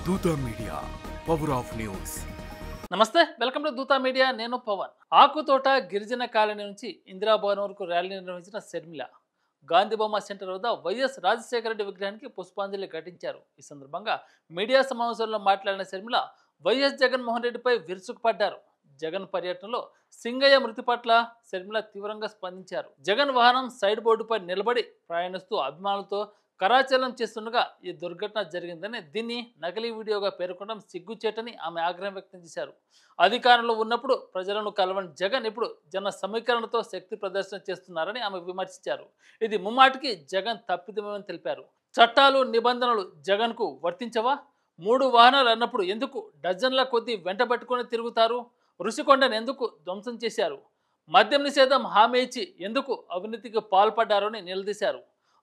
దూత media power of news. నమస్తే, welcome to Dootha media. నేను పవన్. ఆకుతోట గిరిజన కాలనీ నుంచి ఇందిరాభవన్ వరకు ర్యాలీ నిర్వహించిన షర్మిల గాంధీబొమ్మ సెంటర్ వద్ద వైఎస్ రాజశేఖర రెడ్డి విగ్రహానికి పుష్పాంజలి ఘటించారు. ఈ సందర్భంగా మీడియా సమావేశంలో మాట్లాడిన షర్మిల వైఎస్ జగన్మోహన్ రెడ్డిపై విరుచుకుపడ్డారు. జగన్ పర్యటనలో సింగయ్య మృతి పట్ల షర్మిల తీవ్రంగా స్పందించారు. జగన్ వాహనం సైడ్ బోర్డుపై నిలబడి ప్రయాణిస్తూ అభిమానులతో కరాచలం చేస్తుండగా ఈ దుర్ఘటన జరిగిందని, దీన్ని నకిలీ వీడియోగా పేర్కొనడం సిగ్గుచేటని ఆమె ఆగ్రహం వ్యక్తం చేశారు. అధికారంలో ఉన్నప్పుడు ప్రజలను కలవని జగన్ ఇప్పుడు జన సమీకరణతో శక్తి ప్రదర్శన చేస్తున్నారని ఆమె విమర్శించారు. ఇది ముమ్మాటికి జగన్ తప్పిదమని తెలిపారు. చట్టాలు నిబంధనలు జగన్కు వర్తించవా? 3 వాహనాలు అన్నప్పుడు ఎందుకు డజన్ల కొద్దీ వెంటబట్టుకుని తిరుగుతారు? ఋషికొండను ఎందుకు ధ్వంసం చేశారు? మద్యం నిషేధం హామీ ఇచ్చి ఎందుకు అవినీతికి పాల్పడ్డారని నిలదీశారు.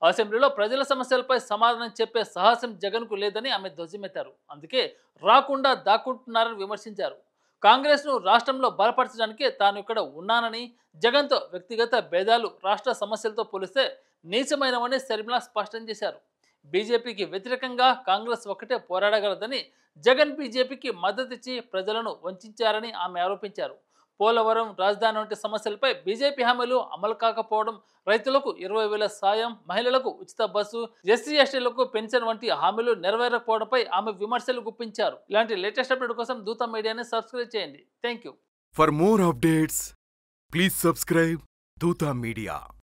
అసెంబ్లీలో ప్రజల సమస్యలపై సమాధానం చెప్పే సాహసం జగన్కు లేదని ఆమె ధ్వజమెత్తారు. అందుకే రాకుండా దాక్కుంటున్నారని విమర్శించారు. కాంగ్రెస్ను రాష్ట్రంలో బలపరచడానికే తాను ఇక్కడ ఉన్నానని, జగన్తో వ్యక్తిగత భేదాలు రాష్ట్ర సమస్యలతో పోలిస్తే నీచమైనవని షర్మిల స్పష్టం చేశారు. బీజేపీకి వ్యతిరేకంగా కాంగ్రెస్ ఒక్కటే పోరాడగలదని, జగన్ బీజేపీకి మద్దతిచ్చి ప్రజలను వంచారని ఆమె ఆరోపించారు. పోలవరం, రాజధాని వంటి సమస్యలపై బీజేపీ హామీలు అమలు కాకపోవడం, రైతులకు 20,000 సాయం, మహిళలకు ఉచిత బస్సు, ఎస్సీ ఎస్టీలకు పెన్షన్ వంటి హామీలు నెరవేరకపోవడంపై ఆమె విమర్శలు గుప్పించారు. ఇలాంటి లేటెస్ట్ అప్డేట్ కోసం దూత మీడియాని సబ్స్క్రైబ్ చేయండి. Thank you. For more updates please subscribe దూత మీడియా.